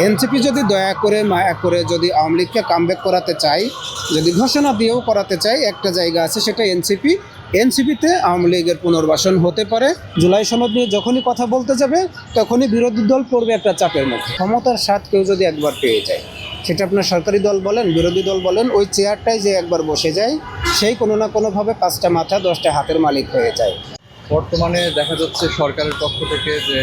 NCP যদি দয়া করে মায়া করে যদি আওয়ামী লীগকে কামব্যাক করাতে চায়, যদি ঘোষণা দিয়েও করাতে চায়, একটা জায়গা আছে সেটা এনসিপিতে আওয়ামী লীগের পুনর্বাসন হতে পারে। জুলাই সনদ নিয়ে যখনই কথা বলতে যাবে তখনই বিরোধী দল পড়বে একটা চাপের মুখে। ক্ষমতার স্বাদ কেউ যদি একবার পেয়ে যায়, সেটা আপনার সরকারি দল বলেন, বিরোধী দল বলেন, ওই চেয়ারটায় যে একবার বসে যায় সেই কোনো না কোনোভাবে 5টা মাথা 10টা হাতের মালিক হয়ে যায়। বর্তমানে দেখা যাচ্ছে সরকারের পক্ষ থেকে যে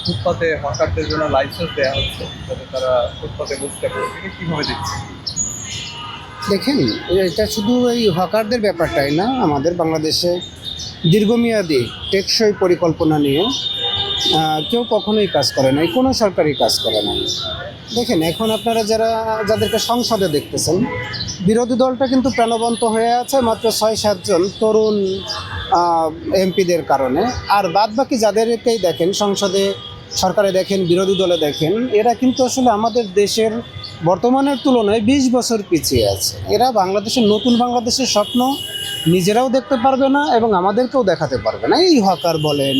ফুটপাতে হকারদের জন্য লাইসেন্স দেওয়া হচ্ছে, যাতে তারা ফুটপাতে বসতে পারে, এটা কীভাবে দেখছে? দেখেন, এটা শুধু এই হকারদের ব্যাপারটাই না, আমাদের বাংলাদেশে দীর্ঘমেয়াদী টেকসই পরিকল্পনা নিয়ে কেউ কখনোই কাজ করে নাই, কোনো সরকারি কাজ করে নাই। দেখেন, এখন আপনারা যাদেরকে সংসদে দেখতেছেন, বিরোধী দলটা কিন্তু প্রাণবন্ত হয়ে আছে মাত্র 6-7 জন তরুণ এমপিদের কারণে। আর বাদ বাকি যাদেরকেই দেখেন, সংসদে, সরকারে দেখেন, বিরোধী দলে দেখেন, এরা কিন্তু আসলে আমাদের দেশের বর্তমানের তুলনায় 20 বছর পিছিয়ে আছে। এরা নতুন বাংলাদেশের স্বপ্ন নিজেরাও দেখতে পারবে না এবং আমাদেরকেও দেখাতে পারবে না। এই হকার বলেন,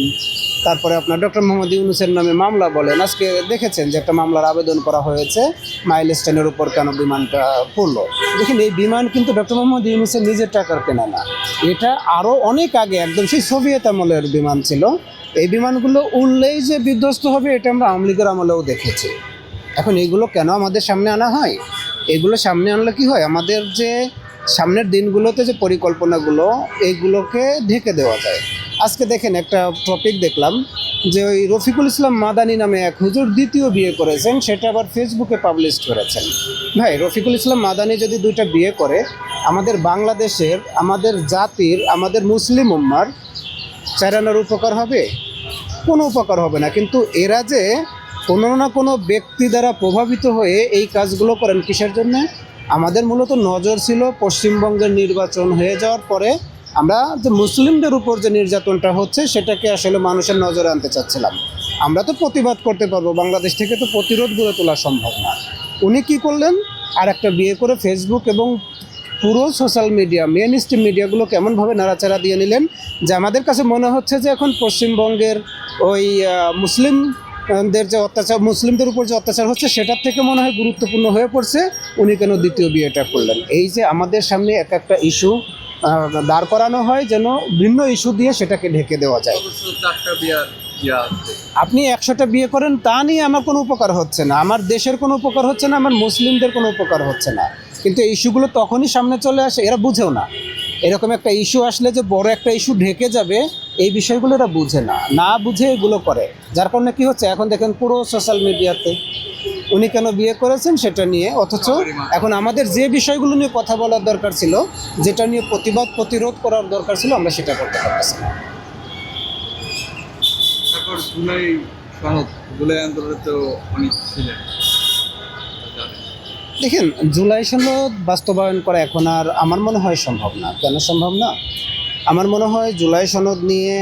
তারপরে আপনার ডক্টর মোহাম্মদ ইউনূসের নামে মামলা বলেন, আজকে দেখেছেন যে একটা মামলার আবেদন করা হয়েছে মাইলস্টোনের উপর কেন বিমানটা পড়লো। দেখেন, এই বিমান কিন্তু ডক্টর মোহাম্মদ ইউনূসের নিজের টাকার কেনা না, এটা আরও অনেক আগে একদম সেই সোভিয়েত আমলের বিমান ছিল। এই বিমানগুলো উড়লেই যে বিধ্বস্ত হবে এটা আমরা আওয়ামী লীগের আমলেও দেখেছি। এখন এইগুলো কেন আমাদের সামনে আনা হয়? এগুলো সামনে আনলে কি হয়, আমাদের যে সামনের দিনগুলোতে যে পরিকল্পনাগুলো, এইগুলোকে ঢেকে দেওয়া যায়। আজকে দেখেন, একটা টপিক দেখলাম যে ওই রফিকুল ইসলাম মাদানি নামে এক হুজুর দ্বিতীয় বিয়ে করেছেন, সেটা আবার ফেসবুকে পাবলিশ করেছেন। ভাই, রফিকুল ইসলাম মাদানি যদি 2টা বিয়ে করে, আমাদের বাংলাদেশের, আমাদের জাতির, আমাদের মুসলিম উম্মার চারানোর উপকার হবে? কোনো উপকার হবে না। কিন্তু এরা যে কোনো না কোনো ব্যক্তি দ্বারা প্রভাবিত হয়ে এই কাজগুলো করেন, কিসের জন্যে? আমাদের মূলত নজর ছিল পশ্চিমবঙ্গের নির্বাচন হয়ে যাওয়ার পরে আমরা যে মুসলিমদের উপর যে নির্যাতনটা হচ্ছে সেটাকে আসলে মানুষের নজরে আনতে চাচ্ছিলাম। আমরা তো প্রতিবাদ করতে পারবো, বাংলাদেশ থেকে তো প্রতিরোধ গড়ে তোলা সম্ভব না। উনি কী করলেন? আর একটা বিয়ে করে ফেসবুক এবং পুরো সোশ্যাল মিডিয়া, মেন স্ট্রিম মিডিয়াগুলো কেমনভাবে নাড়াচাড়া দিয়ে নিলেন যে আমাদের কাছে মনে হচ্ছে যে এখন পশ্চিমবঙ্গের ওই মুসলিমদের যে অত্যাচার, মুসলিমদের উপর যে অত্যাচার হচ্ছে, সেটার থেকে মনে হয় গুরুত্বপূর্ণ হয়ে পড়ছে উনি কেন দ্বিতীয় বিয়েটা করলেন। এই যে আমাদের সামনে একটা ইস্যু দাঁড় করানো হয় যেন ভিন্ন ইস্যু দিয়ে সেটাকে ঢেকে দেওয়া যায়। আপনি 100টা বিয়ে করেন, তা নিয়ে আমার কোনো উপকার হচ্ছে না, আমার দেশের কোনো উপকার হচ্ছে না, আমার মুসলিমদের কোনো উপকার হচ্ছে না। কিন্তু এই ইস্যুগুলো তখনই সামনে চলে আসে, এরা বুঝেও না। এরকম একটা ইস্যু আসলে যে বড় একটা ইস্যু ঢেকে যাবে, এই বিষয়গুলো এরা বুঝে না বুঝে এগুলো করে। যার কারণে কি হচ্ছে, এখন দেখেন পুরো সোশ্যাল মিডিয়াতে উনি কেন বিয়ে করেছেন সেটা নিয়ে, অথচ এখন আমাদের যে বিষয়গুলো নিয়ে কথা বলার দরকার ছিল, যেটা নিয়ে প্রতিরোধ করার দরকার ছিল, আমরা সেটা করতে পারছি না। তারপর জুলাই আন্দোলনে তো অনেক ছিলেন। দেখেন, জুলাই সনদ বাস্তবায়ন করা এখন আর আমার মনে হয় সম্ভব না। কেন সম্ভব না? আমার মনে হয় জুলাই সনদ নিয়ে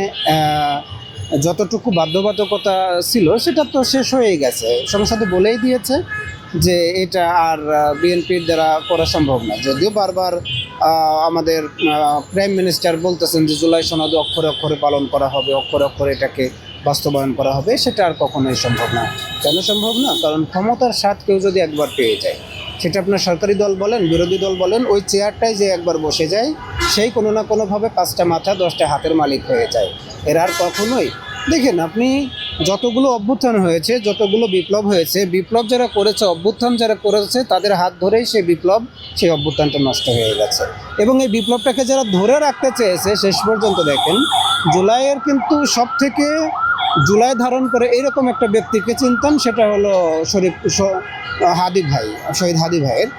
যতটুকু বাধ্যবাধকতা ছিল সেটা তো শেষ হয়ে গেছে। সংসদে বলেই দিয়েছে যে এটা আর বিএনপির দ্বারা করা সম্ভব না। যদিও বারবার আমাদের প্রাইম মিনিস্টার বলতেছেন যে জুলাই সনদ অক্ষরে অক্ষরে পালন করা হবে, অক্ষরে অক্ষরে এটাকে বাস্তবায়ন করা হবে, সেটা আর কখনোই সম্ভব না। কেন সম্ভব না? কারণ ক্ষমতার স্বাদ কেউ যদি একবার পেয়ে যায়, সেটা আপনার সরকারি দল বলেন, বিরোধী দল বলেন, ওই চেয়ারটায় যে একবার বসে যায় সেই কোনো না কোনোভাবে 5টা মাথা 10টা হাতের মালিক হয়ে যায়। এরা আর কখনোই, দেখেন আপনি যতগুলো অভ্যুত্থান হয়েছে, যতগুলো বিপ্লব হয়েছে, বিপ্লব যারা করেছে, অভ্যুত্থান যারা করেছে, তাদের হাত ধরেই সেই অভ্যুত্থানটা নষ্ট হয়ে গেছে। এবং এই বিপ্লবটাকে যারা ধরে রাখতে চেয়েছে শেষ পর্যন্ত, দেখেন জুলাইয়ের কিন্তু সব থেকে জুলাই ধারণ করে এইরকম একটা ব্যক্তিকে চিনতাম, সেটা হলো শহীদ হাদি ভাইয়ের।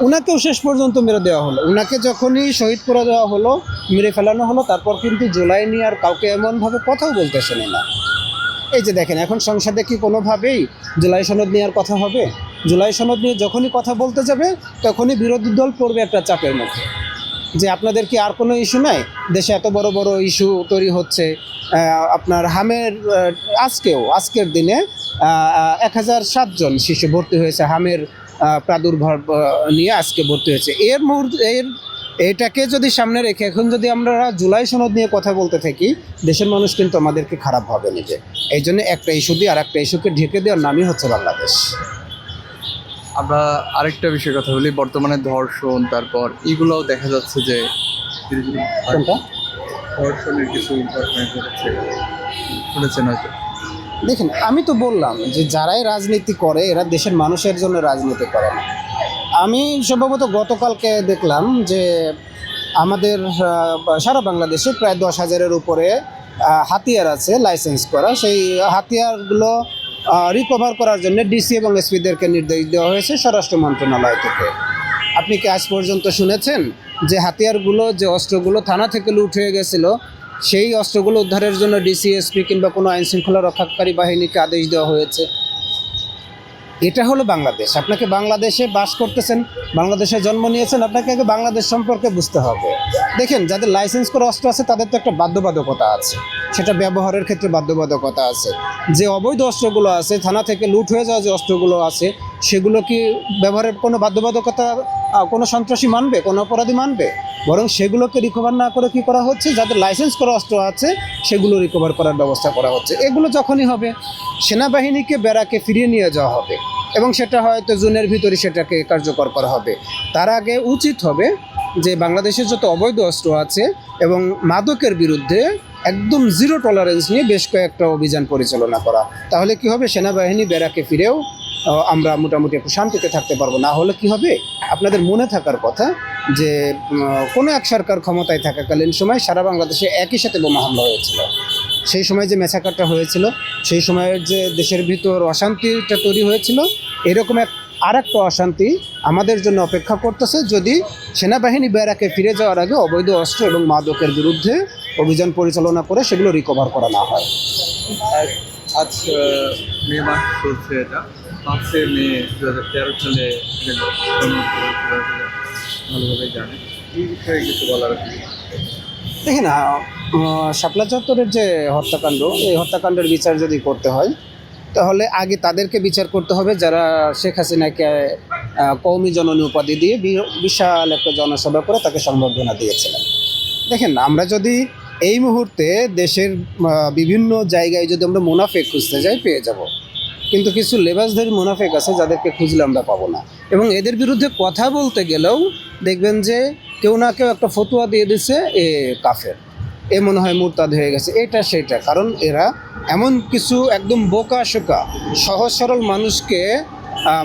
ওনাকেও শেষ পর্যন্ত মেরে দেওয়া হলো। ওনাকে যখনই শহীদ করে দেওয়া হলো, মেরে ফেলানো হলো, তারপর কিন্তু জুলাই নিয়ে আর কাউকে এমনভাবে কথাও বলতে শুনি না। এই যে দেখেন, এখন সংসদে কি কোনোভাবেই জুলাই সনদ নেওয়ার কথা হবে? জুলাই সনদ নিয়ে যখনই কথা বলতে যাবে তখনই বিরোধী দল পড়বে একটা চাপের মুখে যে আপনাদের কি আর কোনো ইস্যু নাই? দেশে এত বড় বড় ইস্যু তৈরি হচ্ছে। আপনার হামের আজকের দিনে 1007 জন শিশু ভর্তি হয়েছে, হামের প্রাদুর্ভাব নিয়ে আজকে ভর্তি হয়েছে। এটাকে যদি সামনে রেখে এখন যদি আমরা জুলাই সনদ নিয়ে কথা বলতে থাকি, দেশের মানুষ কিন্তু আমাদেরকে খারাপ ভাবে নিজে। এই জন্য একটা ইস্যু দিয়ে আর একটা ইস্যুকে ঢেকে দেওয়ার নামই হচ্ছে বাংলাদেশ। আমরা আরেকটা বিষয়ে কথা বলি, বর্তমানে ধর্ষণ তারপর এগুলোও দেখা যাচ্ছে যে ধীরে ধীরে কোনটা? ধর্ষণের কিছু ঘটনা ঘটেছে, শুনেছেন হয়তো। দেখেন, আমি তো বললাম যে যারাই রাজনীতি করে এরা দেশের মানুষের জন্য রাজনীতি করে না। আমি সম্ভবত গতকালকে দেখলাম যে আমাদের সারা বাংলাদেশে প্রায় 10,000-এর উপরে হাতিয়ার আছে লাইসেন্স করা। সেই হাতিয়ারগুলো রিকভার করার জন্য ডিসি এবং এসপিদেরকে নির্দেশ দেওয়া হয়েছে স্বরাষ্ট্র মন্ত্রণালয় থেকে। আপনি কি আজ পর্যন্ত শুনেছেন যে হাতিয়ারগুলো, যে অস্ত্রগুলো থানা থেকে লুট হয়ে গেছিল, সেই অস্ত্রগুলো উদ্ধারের জন্য ডিসি, এসপি কিংবা কোনো আইন শৃঙ্খলা রক্ষাকারী বাহিনীকে আদেশ দেওয়া হয়েছে? এটা হলো বাংলাদেশ। আপনাকে বাংলাদেশে বাস করতেছেন, বাংলাদেশে জন্ম নিয়েছেন, আপনাকে আগে বাংলাদেশ সম্পর্কে বুঝতে হবে। দেখেন, যাদের লাইসেন্স করা অস্ত্র আছে তাদের তো একটা বাধ্যবাধকতা আছে, সেটা ব্যবহারের ক্ষেত্রে বাধ্যবাধকতা আছে। যে অবৈধ অস্ত্রগুলো আছে, থানা থেকে লুট হয়ে যাওয়া যে অস্ত্রগুলো আছে, সেগুলো কি ব্যবহারের কোনো বাধ্যবাধকতা কোনো সন্ত্রাসী মানবে, কোনো অপরাধী মানবে? বরং সেগুলোকে রিকভার না করে কী করা হচ্ছে, যাদের লাইসেন্স করা অস্ত্র আছে সেগুলো রিকভার করার ব্যবস্থা করা হচ্ছে। এগুলো যখনই হবে, সেনাবাহিনীকে ব্যারাকে ফিরিয়ে নিয়ে যাওয়া হবে এবং সেটা হয়তো জুনের ভিতরে সেটাকে কার্যকর করা হবে। তার আগে উচিত হবে যে বাংলাদেশে যত অবৈধ অস্ত্র আছে এবং মাদকের বিরুদ্ধে একদম জিরো টলারেন্স নিয়ে বেশ কয়েকটা অভিযান পরিচালনা করা। তাহলে কি হবে, সেনাবাহিনী ব্যারাকে ফিরেও আমরা মোটামুটি একটু শান্তিতে থাকতে পারবো। না হলে কি হবে, আপনাদের মনে থাকার কথা যে কোনো এক সরকার ক্ষমতায় থাকাকালীন সময় সারা বাংলাদেশে একই সাথে বোমা হামলা হয়েছিল। সেই সময় যে মেছাকারটা হয়েছিল, সেই সময়ের যে দেশের ভিতর অশান্তিটা তৈরি হয়েছিল, এরকম আরেকটা অশান্তি আমাদের জন্য অপেক্ষা করতেছে যদি সেনাবাহিনী ব্যারাকে ফিরে যাওয়ার আগে অবৈধ অস্ত্র এবং মাদকের বিরুদ্ধে অভিযান পরিচালনা করে সেগুলো রিকভার করা না হয়। আজ মে মাস চলছে, এটা 5 মে 2013 সালে ভালোভাবে জানে। এই বিষয়ে কিছু বলার আছে? দেখেন, শাপলা চত্বরের যে হত্যাকাণ্ড, এই হত্যাকাণ্ডের বিচার যদি করতে হয় তাহলে আগে তাদেরকে বিচার করতে হবে যারা শেখ হাসিনাকে কওমি জননী উপাধি দিয়ে বিশাল একটা জনসভা করে তাকে সংবর্ধনা দিয়েছিলেন। দেখেন, আমরা যদি এই মুহূর্তে দেশের বিভিন্ন জায়গায় যদি আমরা মুনাফেক খুঁজতে যাই পেয়ে যাব, কিন্তু কিছু লেবাসধারী মুনাফেক আছে যাদেরকে খুঁজলে আমরা পাবো না। এবং এদের বিরুদ্ধে কথা বলতে গেলেও দেখবেন যে কেউ না কেউ একটা ফতোয়া দিয়ে দিচ্ছে, এ কাফের, এ মনে হয় মুরতাদ হয়ে গেছে, এটা সেটা। কারণ এরা এমন কিছু একদম বোকা শোকা সহজ সরল মানুষকে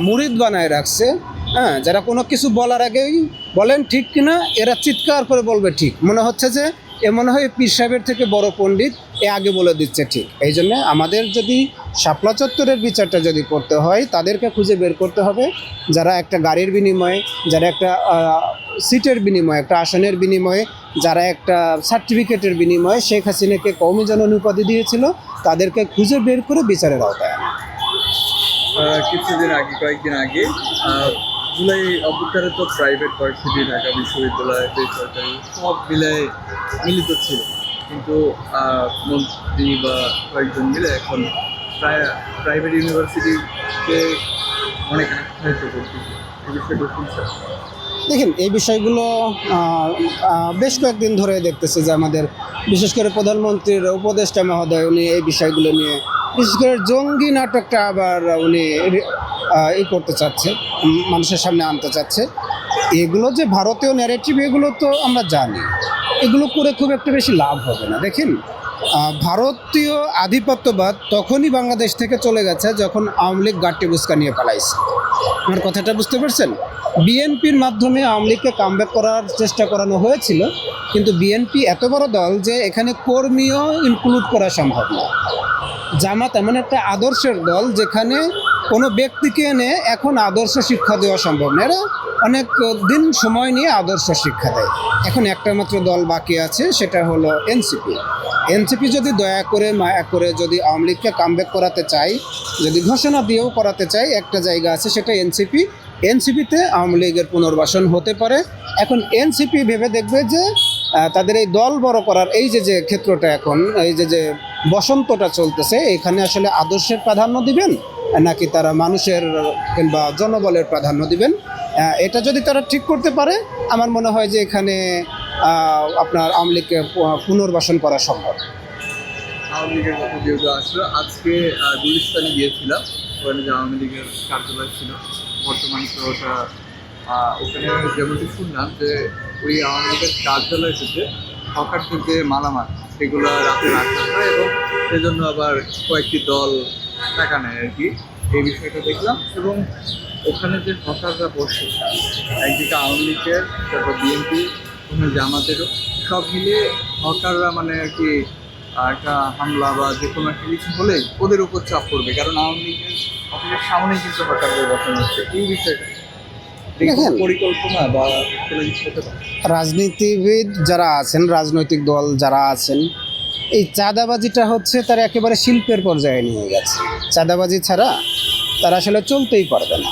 মুরিদ বানায় রাখছে, হ্যাঁ, যারা কোনো কিছু বলার আগেই বলেন ঠিক কিনা, এরা চিৎকার করে বলবে ঠিক। মনে হচ্ছে যে এ মনে হয় পীর সাহেবের থেকে বড় পণ্ডিত, এ আগে বলে দিচ্ছে ঠিক। এই জন্য আমাদের যদি শাপলা চত্বরের বিচারটা যদি করতে হয়, তাদেরকে খুঁজে বের করতে হবে যারা একটা গাড়ির বিনিময়ে, যারা একটা সিটের বিনিময়ে, একটা আসনের বিনিময়ে, যারা একটা সার্টিফিকেটের বিনিময়ে শেখ হাসিনাকে কওমি জননী উপাধি দিয়েছিল, তাদেরকে খুঁজে বের করে বিচারের আওতায় আনা। কিছুদিন আগে, কয়েকদিন আগে জুলাই অভ্যুত্থানে তো প্রাইভেট ভার্সিটি, ঢাকা বিশ্ববিদ্যালয়, বেসরকারি সব মিলিত ছিল, কিন্তু মন্ত্রী বা কয়েকজন মিলে এখন প্রাইভেট ইউনিভার্সিটিকে অনেক আখ্যায়িত করতেছে। এই বিষয়টা শুনছে? দেখেন, এই বিষয়গুলো বেশ কয়েকদিন ধরে দেখতেছি যে আমাদের বিশেষ করে প্রধানমন্ত্রীর উপদেষ্টা মহোদয় উনি এই বিষয়গুলো নিয়ে বিশেষ করে জঙ্গি নাটকটা আবার উনি করতে চাচ্ছে, মানুষের সামনে আনতে চাচ্ছে। এগুলো যে ভারতীয় ন্যারেটিভ, এগুলো তো আমরা জানি, এগুলো করে খুব একটা বেশি লাভ হবে না। দেখেন, ভারতীয় আধিপত্যবাদ তখনই বাংলাদেশ থেকে চলে গেছে যখন আওয়ামী লীগ গাট্টি বুস্কা নিয়ে পালাইছে। আমার কথাটা বুঝতে পারছেন? বিএনপির মাধ্যমে আওয়ামী লীগকে কামব্যাক করার চেষ্টা করানো হয়েছিল, কিন্তু বিএনপি এত বড় দল যে এখানে কর্মীও ইনক্লুড করা সম্ভব না। জামাত এমন একটা আদর্শের দল যেখানে কোনো ব্যক্তিকে এনে এখন আদর্শ শিক্ষা দেওয়া সম্ভব না। এরা অনেক দিন সময় নিয়ে আদর্শ শিক্ষা দেয়। এখন একটা মাত্র দল বাকি আছে, সেটা হলো এনসিপি। এনসিপি যদি দয়া করে মায়া করে যদি আওয়ামী লীগকে কামব্যাক করাতে চায়, যদি ঘোষণা দিয়েও করাতে চায়, একটা জায়গা আছে, সেটা এনসিপি। এনসিপিতে আওয়ামী লীগের পুনর্বাসন হতে পারে। এখন এনসিপি ভেবে দেখবে যে তাদের এই দল বড় করার এই যে ক্ষেত্রটা, এখন এই যে বসন্তটা চলতেছে, এখানে আসলে আদর্শের প্রাধান্য দিবেন নাকি তারা মানুষের কিংবা জনবলের প্রাধান্য দিবেন। এটা যদি তারা ঠিক করতে পারে, আমার মনে হয় যে এখানে আপনার আওয়ামী লীগকে পুনর্বাসন করা সম্ভব। আওয়ামী লীগের কথা যেহেতু আসলো, আজকে গুলিস্তানে গিয়েছিলাম, ওখানে যে আওয়ামী লীগের কার্যালয় ছিল, বর্তমানে তো ওটা ওখানে যেমনটি শুনলাম যে ওই আওয়ামী লীগের কার্যালয় থেকে হকারদের যে মালামাল সেগুলো রাতে রাখা হয় এবং সেজন্য আবার কয়েকটি দল টাকা নেয় আর কি, এই বিষয়টা দেখলাম। এবং ওখানে যে হকাররা বসে, একদিকে আওয়ামী লীগের, তারপর বিএনপি, ওখানে জামাতেরও, সব মিলিয়ে হকাররা মানে আর কি একটা হামলা বা যে কোনো একটা কিছু হলেই ওদের উপর চাপ পড়বে, কারণ আওয়ামী লীগের অফিসের সামনেই কিন্তু হকারদের বসানো হচ্ছে। এই বিষয়টা দেখেন, পরিকল্পনা বা কোনো কিছু হতে পারে। রাজনীতিবিদ যারা আছেন, রাজনৈতিক দল যারা আছেন, এই চাঁদাবাজিটা হচ্ছে তার একেবারে শিল্পের পর্যায়ে নিয়ে গেছে। চাঁদাবাজি ছাড়া তারা আসলে চলতেই পারবে না।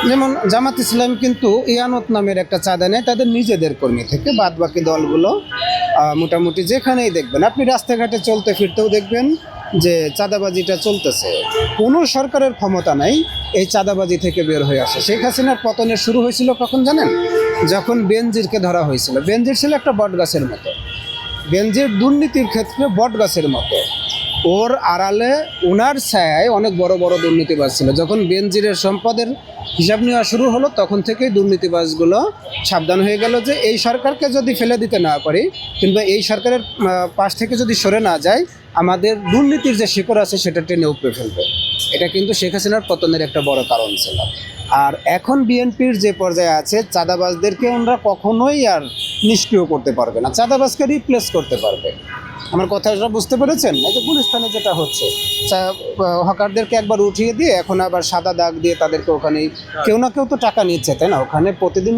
যেমন জামাত ইসলাম কিন্তু ইয়ানত নামের একটা চাঁদা নেয় তাদের নিজেদের কর্মী থেকে, বাদ বাকি দলগুলো মোটামুটি যেখানেই দেখবেন, আপনি রাস্তাঘাটে চলতে ফিরতেও দেখবেন যে চাঁদাবাজিটা চলতেছে। কোনো সরকারের ক্ষমতা নাই এই চাঁদাবাজি থেকে বের হয়ে আসে। শেখ হাসিনার পতনের শুরু হয়েছিল কখন জানেন? যখন বেনজিরকে ধরা হয়েছিল। বেনজির ছিল একটা বটগাছের মতো, বেনজির দুর্নীতির ক্ষেত্রে বটগাছের মতো, ওর আড়ালে ওনার ছায়ায় অনেক বড় বড় দুর্নীতিবাজ ছিল। যখন বেনজিরের সম্পদের হিসাব নেওয়া শুরু হলো তখন থেকেই দুর্নীতিবাজগুলো সাবধান হয়ে গেল যে এই সরকারকে যদি ফেলে দিতে না পারি, কিংবা এই সরকারের পাশ থেকে যদি সরে না যায়, আমাদের দুর্নীতির যে শিকড় আছে সেটা টেনে উপড়ে ফেলবে। এটা কিন্তু শেখ হাসিনার পতনের একটা বড় কারণ ছিল। আর এখন বিএনপির যে পর্যায়ে আছে, চাঁদাবাজদেরকে ওনারা কখনোই আর নিষ্ক্রিয় করতে পারবে না, চাঁদাবাজকে রিপ্লেস করতে পারবে। আমার কথাটা বুঝতে পেরেছেন? এই যে গুলিস্তানে যেটা হচ্ছে, হকারদেরকে একবার উঠিয়ে দিয়ে এখন আবার সাদা দাগ দিয়ে তাদেরকে ওখানে কেউ না কেউ তো টাকা নিচ্ছে, তাই না? ওখানে প্রতিদিন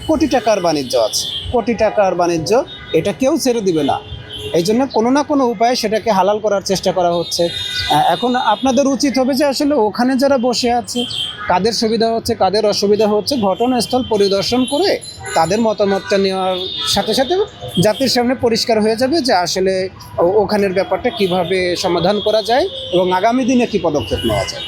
কোটি টাকার বাণিজ্য আছে, কোটি টাকার বাণিজ্য, এটা কেউ ছেড়ে দিবে না। এই জন্য কোনো না কোনো উপায়ে সেটাকে হালাল করার চেষ্টা করা হচ্ছে। এখন আপনাদের উচিত হবে যে আসলে ওখানে যারা বসে আছে কাদের সুবিধা হচ্ছে কাদের অসুবিধা হচ্ছে ঘটনাস্থল পরিদর্শন করে তাদের মতামতটা নেওয়ার সাথে সাথে জাতির সামনে পরিষ্কার হয়ে যাবে যে আসলে ওখানের ব্যাপারটা কিভাবে সমাধান করা যায় এবং আগামী দিনে কী পদক্ষেপ নেওয়া যায়।